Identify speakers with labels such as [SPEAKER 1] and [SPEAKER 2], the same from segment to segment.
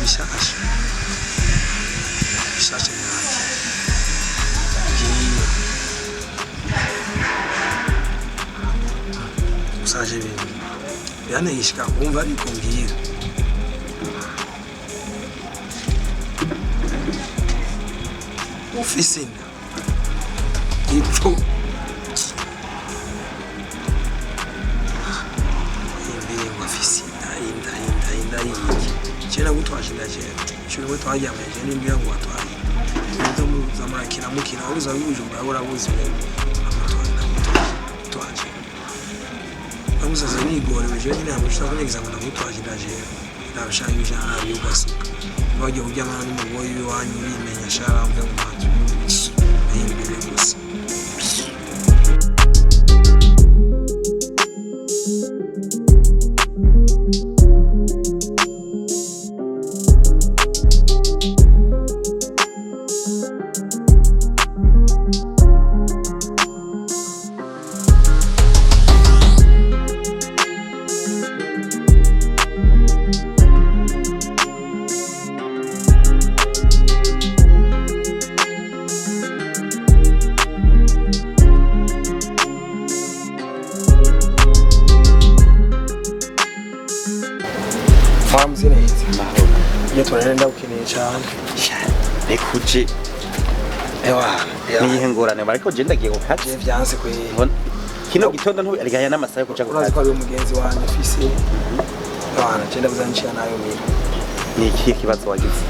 [SPEAKER 1] bishasha nyanje usaje ibintu yanayishika kumva ariko mbwira ufise inda ipfu imbere ngo afise inda yiki cyera gutwaje ndaje cyuwe twajyamaje n'imbira ngo atwaje ndo muzamurakira mukina uruza rw'ubujumba burabuzi twaje amusaza nigore beje nyine amushaka kunyegeza ngo namutwaje ndaje nabashaka ibijana y'ugasuka baje kujyamana n'umugoyi wanyu bimenya shara mve mu mato imbere gusa Turenda ukeneye cyane
[SPEAKER 2] rekuje ewa nihe ngorane bariko je ndagiye gukaje
[SPEAKER 1] byanse kwe
[SPEAKER 2] kino gitondo ntu arigaya n'amasaha kuja gukaje
[SPEAKER 1] urazi ko ari umugenzi wanjye afise abana cyenda buzanshira nayo mira
[SPEAKER 2] ni iki kibazo wagize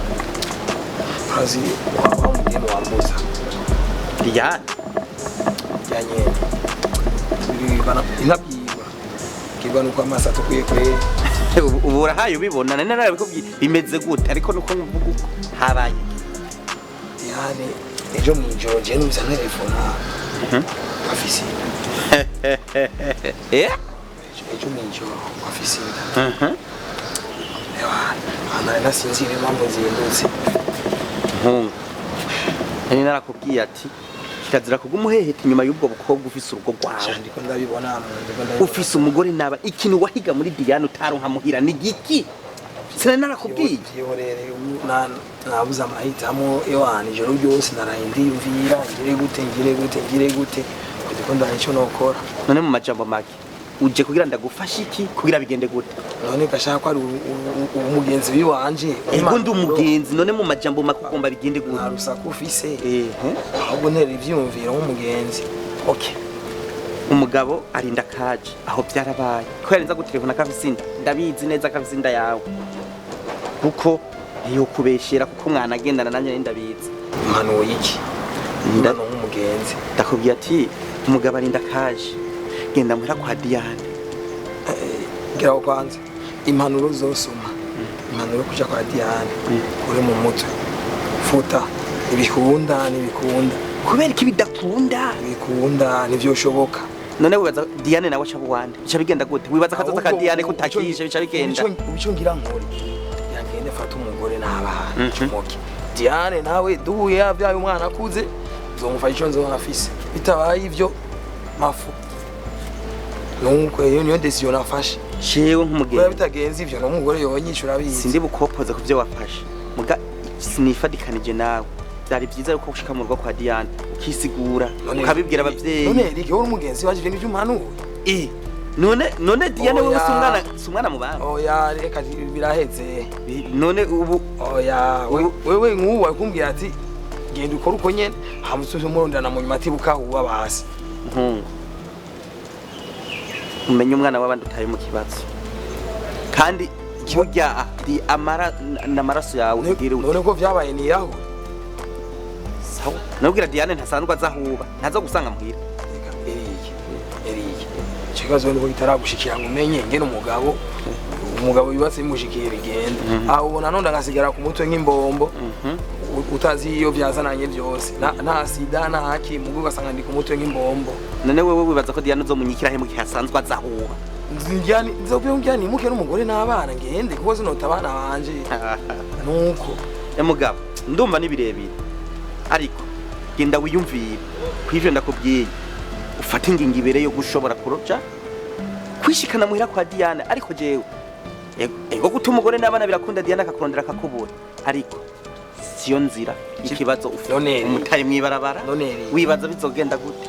[SPEAKER 1] urazi wa mugeni wambuza
[SPEAKER 2] ya
[SPEAKER 1] yanye bana inabyiba kibana uko amasa tukwiye kwe
[SPEAKER 2] ubu urahaye ubibona nene nawe bimeze gute ariko nuko mvuga habaye
[SPEAKER 1] yani ejo mwijoro je n'ubisa telefona afisi ejo mwijoro afisi ana nasinzire mambo zindutse
[SPEAKER 2] nene narakubwiye ati kirazira kugumuheheta inyuma y'ubwo bukobwa ufise urugo rwawe
[SPEAKER 1] ndiko ndabibona
[SPEAKER 2] ufise umugore naba ikintu wahiga muri Diane utaronka muhira ni giki sene narakubwiye
[SPEAKER 1] yorere nabuza amahitamo ewana ijoro ryose narahindiyumvira ngire gute ndiko ndanico nokora
[SPEAKER 2] none mu majambo make uje kugira ndagufasha iki kugira bigende gute
[SPEAKER 1] none gashaka ko ari umugenzi wiwanje
[SPEAKER 2] ego ndi umugenzi none mu majambo make ugomba bigende gute
[SPEAKER 1] narusa ko ufise ahubwo ntera ivyumvira nk'umugenzi
[SPEAKER 2] okay umugabo arinda kaje aho byarabaye ko yarinza gutelefona kafise inda ndabizi neza kafise inda yawe kuko iyo kubeshera kuko mwana agendana nanye ndabizi
[SPEAKER 1] impano yiki ndano nk'umugenzi
[SPEAKER 2] ndakubwiye ati umugabo arinda kaje genda muhira kwa Diane
[SPEAKER 1] gira kwanza impanuro zosoma impanuro kuja kwa Diane kuri mu mutwe futa ibikunda
[SPEAKER 2] kubera iki bidakunda
[SPEAKER 1] bikunda nivyo shoboka
[SPEAKER 2] none wibaza Diane nawe acha buwande bica bigenda gute wibaza kazoza ka Diane kutakije bica bigenda
[SPEAKER 1] ubico ngira nkore yagende fata umugore n'abana cyumoke Diane nawe duhuye yavyaye umwana akuze zomufasha ico nzona afise bitabaye ivyo mafu nuko niyo decision nafashe
[SPEAKER 2] shewe nk'umugenzi
[SPEAKER 1] bitagenze ivyo n'umugore yonyishura bizi
[SPEAKER 2] sindi bukopoza kuvyo wafashe muga sinifadikanije nawe byari byiza yuko ushika mu rugo kwa Diane ukisigura ukabibwira abavyeyi
[SPEAKER 1] none rike uri umugenzi waje n'ivyo mpanu
[SPEAKER 2] none Diane wewe sumwana mu bana
[SPEAKER 1] oya reka biraheze
[SPEAKER 2] none ubu
[SPEAKER 1] oya wewe nk'ubu akumbwira ati genda ukora uko nyene hamusuje murondana mu nyuma atibuka uba basi
[SPEAKER 2] umenye umwana w'abandi utaye mu kibazo kandi burya n'amaraso yawe ubwire
[SPEAKER 1] none ko vyabaye ni yaho
[SPEAKER 2] sawa nabwira Diane ntasanzwe azahuba ntaza gusanga muhira
[SPEAKER 1] erike kibazo nuko bitaragushikira ngo umenye ngene umugabo bibatse mushikiye bigenda aho ubona none agasigara ku mutwe nk'imbombo utazi iyo byazananye byose nta sida nta haki mugo ugasanga ndi ku mutwe nk'imbombo
[SPEAKER 2] none wewe wibaza ko Diane uzomunyikira he mu gihe asanzwe azahuba
[SPEAKER 1] nzobyo muke n'umugore n'abana ngende kuko sinota abana banje nuko
[SPEAKER 2] mugabo ndumva nibirebire ariko genda wiyumvire kwivyo ndakubwiye ufata ingingo ibere yo gushobora kuroja kwishikana muhira kwa Diane ariko jewe ego gutuma umugore n'abana birakunda Diana akakurondera akakubura ariko siyo nzira ikibazo ufite umutari mwibarabara wibaza bizogenda gute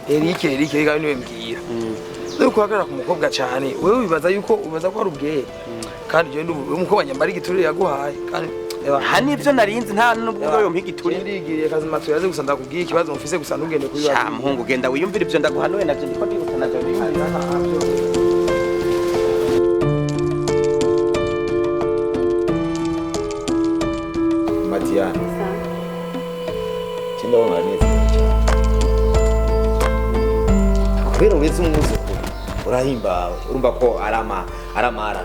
[SPEAKER 1] Eric reka niwe mbwira dore kuhagarara ku mukobwa cyane wewe wibaza ko ari ubwere kandi je umukobwa nyambara igiturire yaguhaye kandi
[SPEAKER 2] hani ivyo narinzi nta nubwo yo mpigiturire
[SPEAKER 1] ndigiriye kazi matu yaze gusa ndakubwiye ikibazo mufise gusa ntugende kuri
[SPEAKER 2] wa muhungu genda wiyumvira ivyo ndaguhanuye navyo ndiko ndibuka navyo
[SPEAKER 3] Matiana Kinda wona neza kubera uretse umuzukuru urahimbawe urumva ko aramara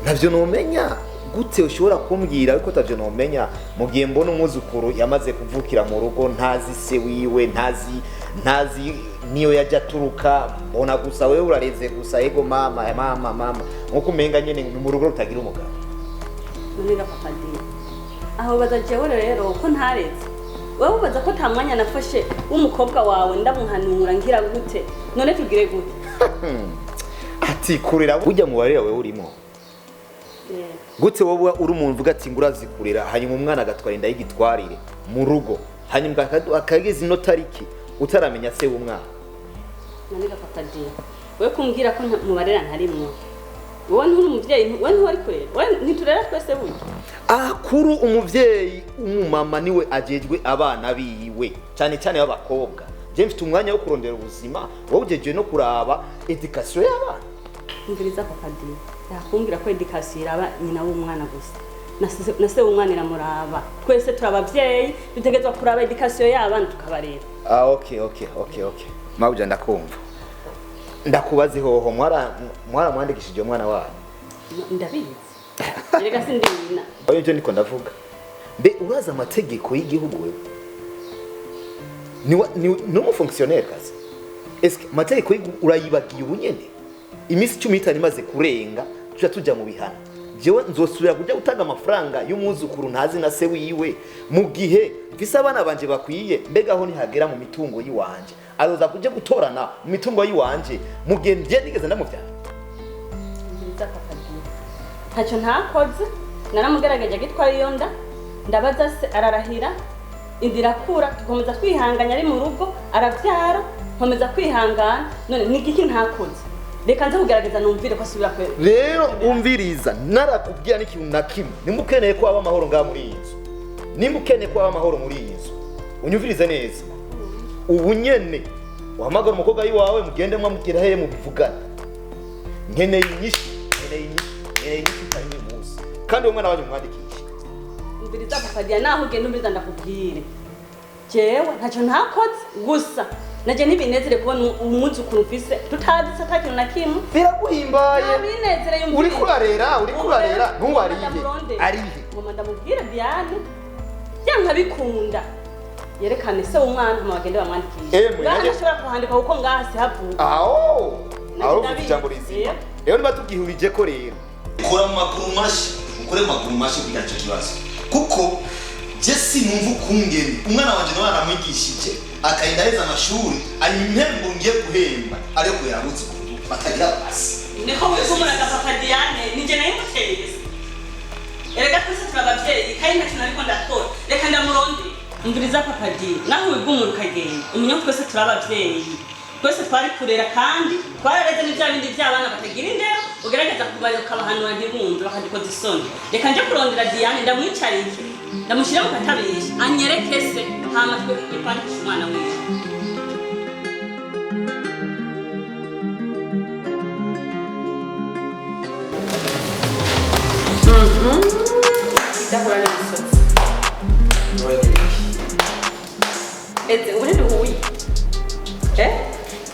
[SPEAKER 3] ntavyo nomenya gute ushobora kumbwira ariko tavyo nomenya mu gihe mbona umuzukuru yamaze kuvukira mu rugo ntazi se wiwe ntazi niyo yajya turuka mbona gusa wewe urareze gusa ego mama nkuko umenga nyene mu rugo rutagira umugabo
[SPEAKER 4] nonera papa ndi aho bazajewe rero ko ntareze wewe ubaza ko nta mwanya nafashe w'umukobwa wawe ndamuhanura ngira gute none tugire gute
[SPEAKER 3] ati kurera burya mu barera wewe urimo gute wowe uri umuntu uvuga ati ngurazi kurera hanyuma umwana agatwara inda y'igitwarire mu rugo hanyuma akageze ino tariki utaramenya se w'umwana
[SPEAKER 4] nonera papa ndi wewe kumbwira ko mu barera ntarimwo wowe nturi umuvyeyi wowe ntwari kurera wowe ntiturera twese burya
[SPEAKER 3] akuru umuvyeyi umumama niwe ajejwe abana biwe cyane b'abakobwa je mfite umwanya wo kurondera ubuzima wowe ujeje no kuraba education y'abana
[SPEAKER 4] umviriza papa ndi yakumbwira ko education iraba nyina w'umwana gusa nase w'umwana iramuraba twese turabavyeyi dutegezwa kuraba education y'abana tukabarera
[SPEAKER 3] okay mabuje ndakumva ndakubaze hoho mwandikishije umwana wanyu
[SPEAKER 4] ndabizi erega sindina
[SPEAKER 3] oyo nje ndiko ndavuga mbe uraza amategeko y'igihugu wewe ni umufonctionnaire kazi eske amategeko urayibagiye ubunyene imisi 15 imaze kurenga tujya mu bihano jewe nzosubira kujya gutanga amafaranga y'umuzukuru ntazi na se wiwe mu gihe mfise abana banje bakwiye mbega aho nihagera mu mitungo yiwanje aroza kujya gutorana mu mitungo yiwanje mu gihe nje nigeze ndamuvyara
[SPEAKER 4] ntacyo ntakoze naramugerageje gitwara iyo nda ndabaza se ararahira indira kura tukomeza kwihanganya ari mu rugo aravyara nkomeza kwihangana none nigiki ntakoze reka nze kugerageza numvire ko asubira kwera
[SPEAKER 3] rero umviriza narakubwira n'ikintu na kimwe nimukeneye ko aba amahoro ngaha muri iyi nzu nimukeneye ko aba amahoro muri iyi nzu unyumvirize neza ubu nyene uhamagara umukobwa yiwawe mugende mwamubwira hehe mubivugana nkeneye inyishu utari munsi kandi uwo mwana wanyu mwandikishe
[SPEAKER 4] umviriza papa naho ugenda umviriza ndakubwire jewe ntacyo ntakoze gusa naje nibinezere kubona umuzukuru mfise tutazi satakintu na kimwe
[SPEAKER 3] biraguhimbaye
[SPEAKER 4] binezere yumvire
[SPEAKER 3] uri kurarera ntuwariye arihe
[SPEAKER 4] ngoma ndamubwira Diane yanka bikunda yerekane se umwana mu bagende bamwandikisha ngaho ashobora kuhandika kuko ngaha se havuga
[SPEAKER 3] aho ufite ijambo rizima rero niba tubwihurije ko rero
[SPEAKER 5] ukora mu maguru mashi kugira cyo kibazo kuko je sinumva ukungene umwana wanje nawe aramwigishije akarinda heza amashuri ari impembo ngiye guhemba ariko yarutse batagira basi
[SPEAKER 4] niko wikumura papa Diane nije naye muteye erega twese turabavyeyi kandi ntacyo nariko ndakora reka ndamuronde umviriza papa Diane naho wigumura ukagenda umenye twese turabavyeyi twese twari kurera kandi twarareze n'ibya bindi by'abana batagira indero ugerageza kubayoka abahanura ntibumve bakagikoza isoni reka nje kurondera Diane ndamwicarike ndamushyira mu katabisha anyereke se hama twe kwandikisha umwana wiwe ndakora n'isoni ubu ntiduhuye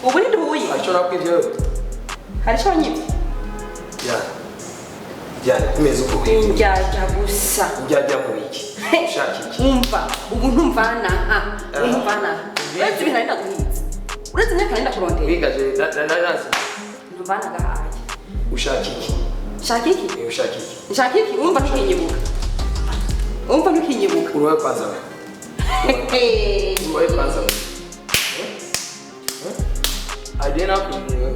[SPEAKER 4] ubu ntiduhuye
[SPEAKER 1] icyo nakwibyo
[SPEAKER 4] hari icyo nyibye
[SPEAKER 1] Diane kumeze uko kwibyo
[SPEAKER 4] njyajya gusa
[SPEAKER 1] njyajya mu iki ushaka iki
[SPEAKER 4] umva ubu ntumvana uretse ibintu arenda guhinza uretse imyaka arenda kurondera
[SPEAKER 1] wigaje nazi
[SPEAKER 4] ntumvana agahaye
[SPEAKER 1] ushaka iki
[SPEAKER 4] ushaka iki nshaka iki wumva ntukinyibuka
[SPEAKER 1] uruwe kwanza we adena kuyiwe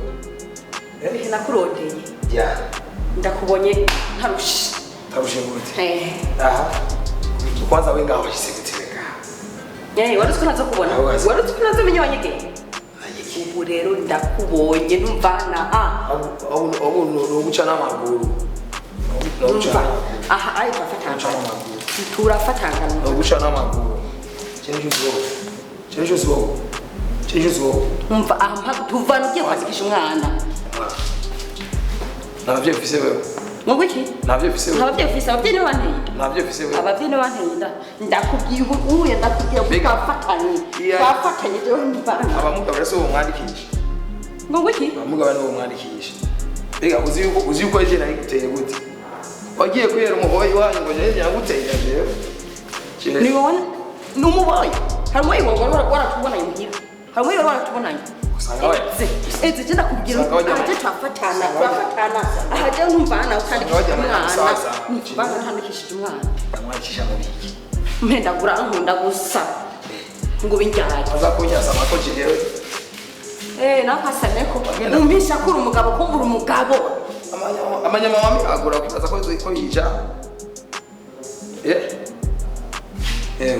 [SPEAKER 6] sinakurondeye
[SPEAKER 1] ya
[SPEAKER 6] ndakubonye ntarushe
[SPEAKER 1] gute aha kwanza wenga washise guteka
[SPEAKER 6] wari uzi ko nazo kubona wari uzi ko nazo menye wanyegeye ubu rero ndakubonye numvana
[SPEAKER 1] ubu nuguca n'amaguru
[SPEAKER 6] aha ari turafatangana
[SPEAKER 1] nuguca n'amaguru chenjo
[SPEAKER 6] umva aha tuvana ugiye kwandikisha umwana
[SPEAKER 1] nabyo bifise wewe
[SPEAKER 6] ngo iki
[SPEAKER 1] nabyo bifise wewe
[SPEAKER 6] nabyo bifise ababyeyi n'abanteye
[SPEAKER 1] nabyo bifise wewe
[SPEAKER 6] ababyeyi n'abanteye ndakubwiye ubu ndakubwiye twafatanye rero mbana
[SPEAKER 1] abamugabo rero uwo mwandikisha
[SPEAKER 6] ngo iki
[SPEAKER 1] abamugabo niwo mwandikisha Mbega uzi yuko eje nari guteye gute wagiye kwera umuboyi wanyu ngo je nyaguteye jewe
[SPEAKER 6] ni wowe n'umuboyi harimo iwo waratubona imuhira harimo iwo waratubona eze je ndakubwira aje twafatana ahaje numvana ukandikisha umwana n'ikibanza utandikishije umwana
[SPEAKER 1] amwakisha mu biki
[SPEAKER 6] mpendagura nkunda gusa ngo binjyaye
[SPEAKER 1] azakunyasa amakoje rero
[SPEAKER 6] nakasaneko umpisha kuri umugabo kumbura umugabo
[SPEAKER 1] amanyama wami agura kwibaza ko yija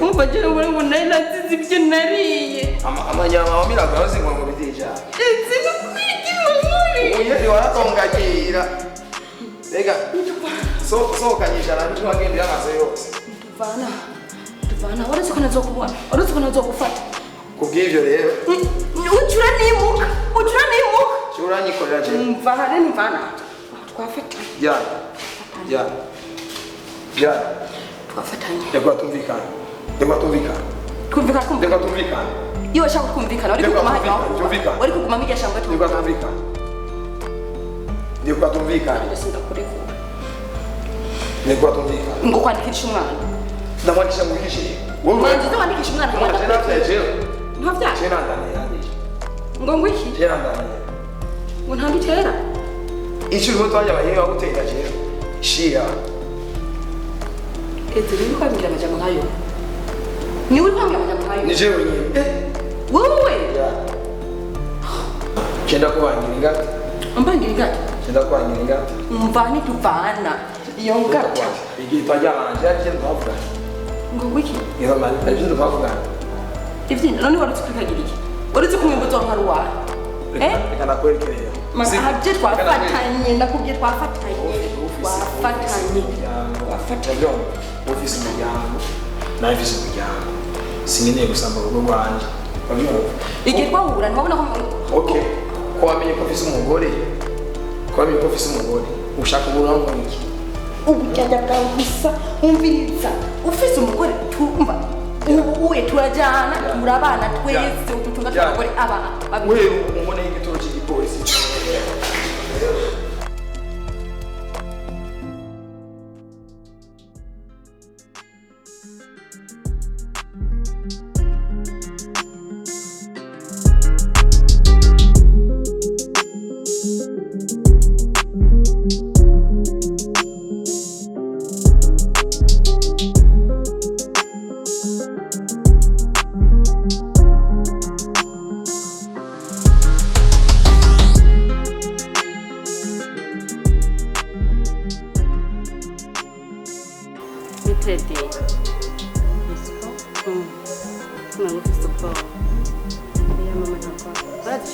[SPEAKER 6] umva je ngo nari nazize ibyo nariye
[SPEAKER 1] amanyama wami agura zingo ngo bidija uyeri waratongagira Mbega kanyisha na ntu wagendera amaso yose
[SPEAKER 6] tuvana uretse ko nazokubona uretse ko nazogufata
[SPEAKER 1] kubw'ivyo rero
[SPEAKER 6] ucura nimuka
[SPEAKER 1] cyuranyikorera je
[SPEAKER 6] mvana twafata twafatanye
[SPEAKER 1] reka tumvikana
[SPEAKER 6] iyo ushaka kumvikana uri kuguma mijya shamba
[SPEAKER 1] reka tumvikana
[SPEAKER 6] ngo kwandikisha umwana
[SPEAKER 1] ndamwandikisha mu gishi
[SPEAKER 6] mwanzize wandikisha umwana ngo iki ngo ntandutera
[SPEAKER 1] icyo twajya bahera gutera je shira
[SPEAKER 6] ni kwambira amajambo nkayo ni uri kwambira amajambo nkayo
[SPEAKER 1] ni jewe nyine
[SPEAKER 6] wowe
[SPEAKER 1] kenda kubangira ingata
[SPEAKER 6] ambangira ingata
[SPEAKER 1] kenda kubangira ingata
[SPEAKER 6] mvani tuvana iyo ngata
[SPEAKER 1] igihe twajyanje ariko twavuga
[SPEAKER 6] ngo wiki
[SPEAKER 1] iyo mali ariko twavuga
[SPEAKER 6] ivyo none wari twikagira iki wari kumwimbuza nkaruwa
[SPEAKER 1] reka nakwerekereye
[SPEAKER 6] ahabye twafatanye ndakubye twafatanye
[SPEAKER 1] ofisi umuryango nawe ofisi umuryango sinkeneye gusamba urugo rwanje
[SPEAKER 6] igihe twahura ntibabona ko
[SPEAKER 1] ko wamenye ko ofisi umugore ushaka uburango iki
[SPEAKER 6] ubujyaja bwawe gusa umviriza ufise umugore tumva uwe turajyana turabana twese ututunga tw'abagore
[SPEAKER 1] wewe umubone y'igitoro cy'igipolisi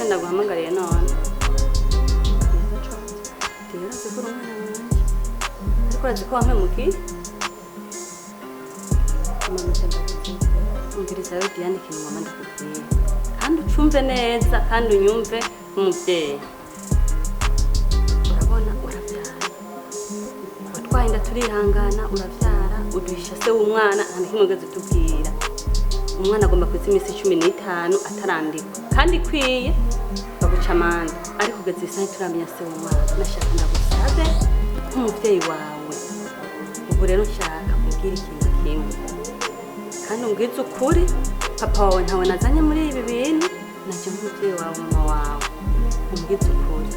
[SPEAKER 7] ndaguhamagariye none tiyaraze ko umwana wanjye ariko urazi ko wampemukiye umviriza rero Diane ikintu mama ndakubwiye kandi ucumve neza kandi unyumve nk'umubyeyi urabona urabyara watwaye inda turihangana urabyara uduhisha se w'umwana nta kimwe ugeze tubwira umwana agomba kuza iminsi 15 atarandikwa kandi ikwiye baguca amande ariko ugeze isaha turamenya se w'umwana nashaka ndagusabe nk'umubyeyi wawe ubu rero nshaka kumbwira ikintu kimwe kandi umbwize ukuri papa wawe ntawe nazanye muri ibi bintu nacyo nk'umubyeyi wawe mama wawe umbwize ukuri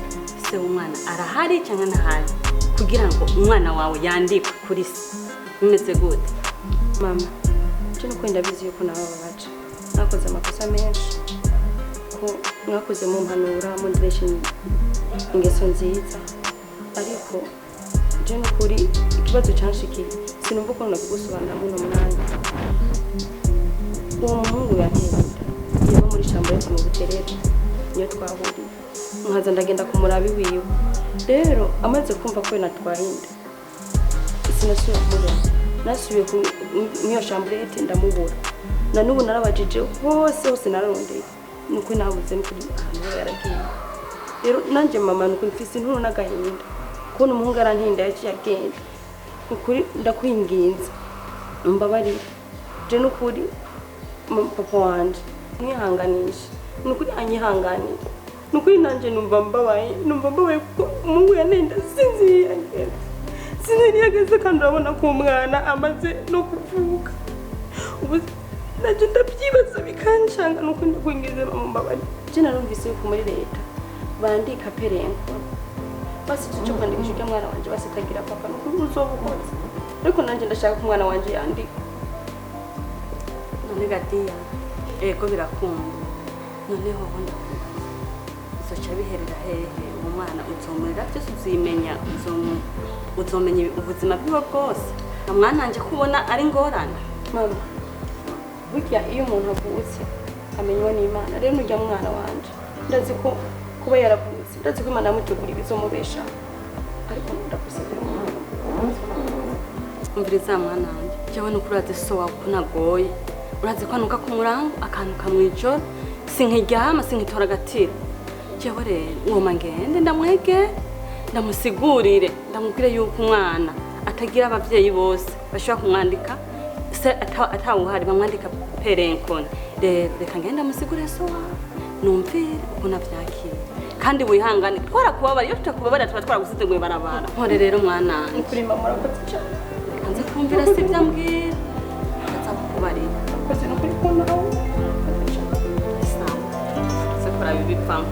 [SPEAKER 7] se w'umwana arahari cyangwa ntahari kugira ngo umwana wawe yandikwe kuri se bimeze gute
[SPEAKER 6] mama cyo kwenda bizi yuko nababaje nakoze amakosa menshi ko mwakoze mu mpanura mundiresha ingeso nziza ariko je n'ukuri ikibazo canshikiye sinumva ko nakugusobanura muno mwanya uwo muhungu yanteye yaba muri shambo yo mu buterere niyo twahuriye nkaza ndagenda kumurabi wiwe rero amaze kumva ko natwaye inda sinasubiye kumubona nasubiye mu chambrette ndamubura na nubu narabajije hose nararondeye nuko nabuze n'ukuri ahantu yaragiye rero nanje mama nuko mfise intuno n'agahinda kubona umuhungu arantinda yaciye agenda ukuri ndakwinginze umbabarire je n'ukuri papa wanje mwihanganisha n'ukuri anyihanganira n'ukuri nanje numva mbabaye kuko umuhungu yanenda sinziyageze kandi urabona ko umwana amaze no kuvuka ubu nanje ndabyibaza bikanshanga nuko ndakwinginze mama mbabarire je narumvise yuko muri leta bandika perenko basi cyo kwandikisha ujya mwana wanje basi tagira papa nuko uzobukoze ariko nanje ndashaka ko umwana wanje yandika none gatiya ego birakunda noneho honda uzoca biherera hehe umwana uzomurira byose uzimenya uzomenya ubuzima bwiwe bwose umwana wanje kubona ari ngorana mama burya iyo umuntu avutse amenywa n'Imana rero nujya mwana wanje ndazi ko kuba yaravutse ndazi ko Imana yamutegura ibizomubesha ariko ndagusabira umviriza mwana wanje jewe n'ukuri urazi so wawe ko nagoye urazi ko anuka ku murango akanuka mw'ijoro sinkiryama sinkitora agatiro jewe rero ngoma ngende ndamwege ndamusigurire ndamubwire yuko umwana atagira abavyeyi bose bashobora kumwandika se atawuhari bamwandika perenkoni rero reka ngende ndamusigurire so wawe numvire uko navyakira kandi wihangane twarakubabara iyo tutakubabara tuba twaragusize ngo ibarabara mpore rero mwana ukuri mama urakoze cyane
[SPEAKER 7] kanze kumvira si byambwira ndaza kukubarira
[SPEAKER 6] koze no kuri kono aho
[SPEAKER 7] se kora bibipfamo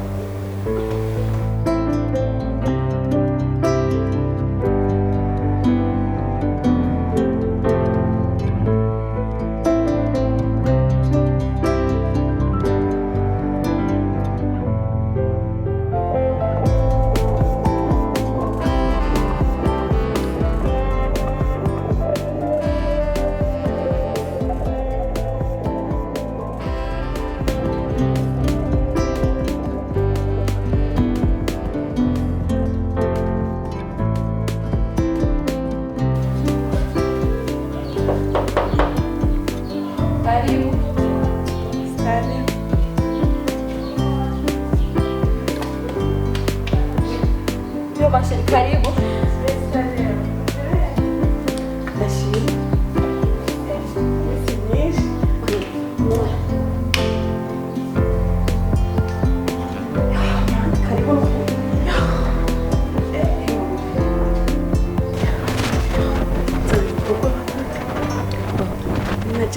[SPEAKER 6] Karibu.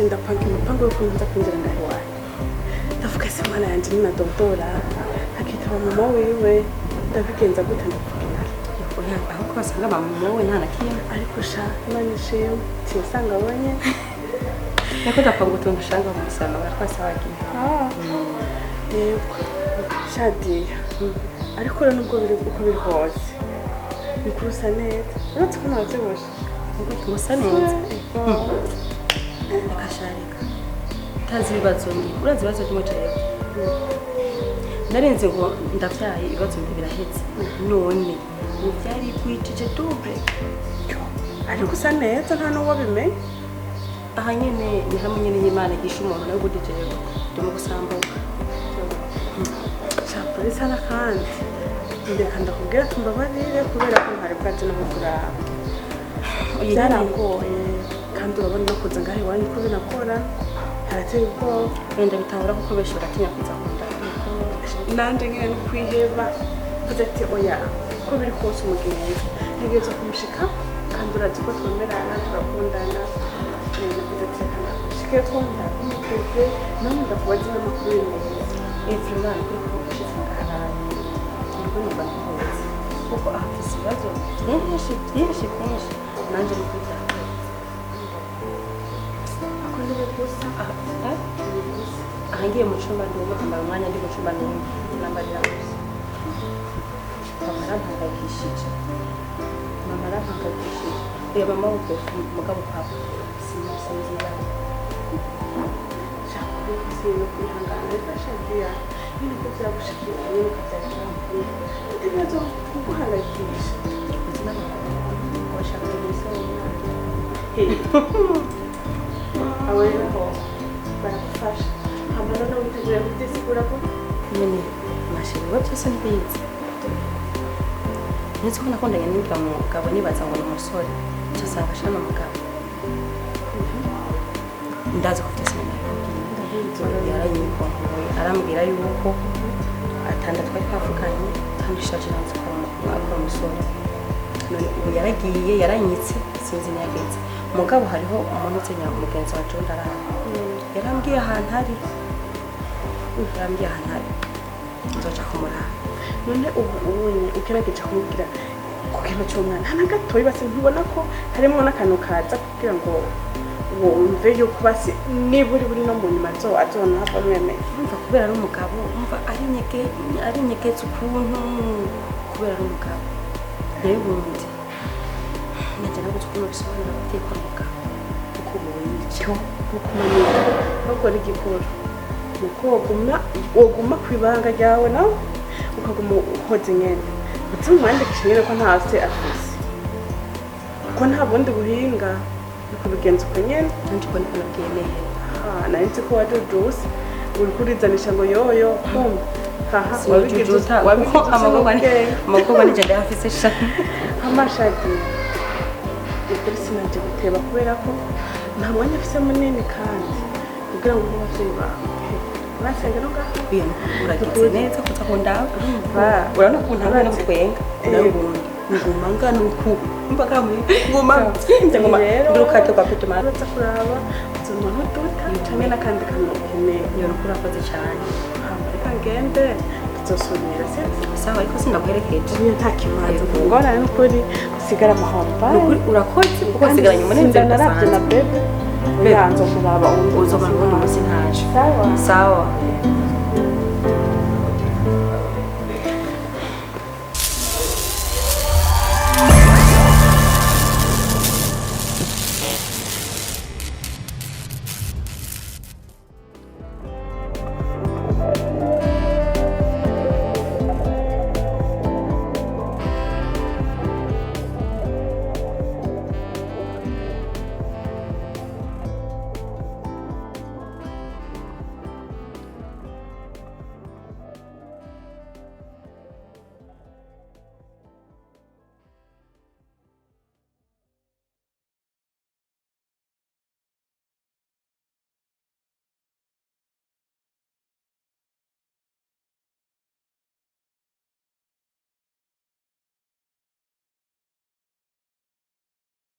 [SPEAKER 8] Ndapanga imipango yo kuza kwinjira ngaho iwawe ndavuga se mwana yanjye ni na doktora akitaba mama wiwe ndabigenza gute ndavuga
[SPEAKER 7] aho ko basanga mama we nta nakimwe
[SPEAKER 8] ariko sha Imana ishimwe sisanga abonye
[SPEAKER 7] nako ndapanga utuntu ushanga mu musanga baratwasabagiye
[SPEAKER 8] yego shadiya ariko rero nubwo biri uko biri hose bikurusa neza uretse ko ntabyibushe
[SPEAKER 7] ngo tumusa neza akasharika tazi ibibazo urazi ibibazo by'umuceri narenze ngo ndavyaye ibibazo birahetse none uvyari kwicije double
[SPEAKER 8] ariko usa neza nta n'uwo bimenye
[SPEAKER 7] aha nyene ni hamwe nyene y'Imana gisha umuntu nawe gudijeye ndimo gusambuka
[SPEAKER 8] chapuri sana kandi ndeka ndakubwira tumbabarire kubera ko ntari bwaje no kuraba byarangoye kandi urabona no kuza ngaho iwanyu ko binakora harateye ubwoba
[SPEAKER 7] wenda bitahura kuko benshi baratinya kuza kunda
[SPEAKER 8] nanje nyine no kwiheba kuza ati oya ko biri kose umugenzi ntegereza kumushika kandi urazi ko twemerana turakundana kuza ati shike twumva umukeke none ndakubaza n'amakuru y'imezi
[SPEAKER 7] Efremana kuri kumushize ngaharaye niko numva nkuzi kuko afise ibibazo byinshi nanje ni kwita
[SPEAKER 8] akunda gusa
[SPEAKER 9] ahangiye mu cyumba ndimo kamara umwanya ndi mu cyumba ndimo nambarira gusa mama arampangayikishije reba amaboko umugabo papa sinzira shaka kusiyo kwihangana bifashagiya ibintu byo byagushikira rero ukabyakira ibibazo kuguhangayikisha ubuzima bwawe washaka kubisobanura awe rero baragufasha hamara no witegura kudesigura ko nyine mashini wa byose ntibizi ndetse ko nakundanye n'umugabo mugabo nibaza ngo umusore cyasanga ashana umugabo ndaza kufite yarayimkonkoye arambwira yuko atandatu twari twavuganye kandi ishaje nanze ko akora umusore none ubu yaragiye yaranyitse sinzi niyageze mugabo hariho umuntu utsenya umugenzi wa John Darara yarambwiye ahantu hari nzoca kumuraba none ubu ubonye ukerageje kumubwira ku kintu cy'umwana hana gato bibase ntubona ko harimo n'akantu kaza kugira ngo wumve yuko basi niburi buri no mu nyuma azona hava mwemeye umva kubera ari umugabo umva ari nyegetse ukuntu kubera ari umugabo nayo ubundi najya nabwo twumva bisobanura abateka umugabo kuko ubonye icyo kukumanika ahubwo ari igikuru nuko woguma ku ibanga ryawe nawe ukaguma uhoze nyene ndetse umwandikisha nyene ko ntase afise ko nta bundi buhinga bikubigenza uko nyene kandi ko niko nabyemeye nari nzi ko waduduse uri kurizanisha ngo yoyo kumva amagorwa nije ndayafise shaka amashadi ukuri sinaje guteba kubera ko nta mwanya afise munini kandi kugira ngo n'abavyeyi bawe urasengera ngaho uragize neza kutakunda urabona ko nta no kwenga narubundi nguma ngana uku mbaga nguma nduruka to kapito mara kuraba uzoma ntuduta cyane nakandi kanokene yoro kurakoze cyane reka ngende tuzosubira sawa ariko sinaguherekeje niyo nta kimaze ngora n'ukuri usigara amahomba urakoze kuko usigara nyuma n'inzira naravye na bebe uyanzo kuraba uzoma n'umunsi ntaje sawa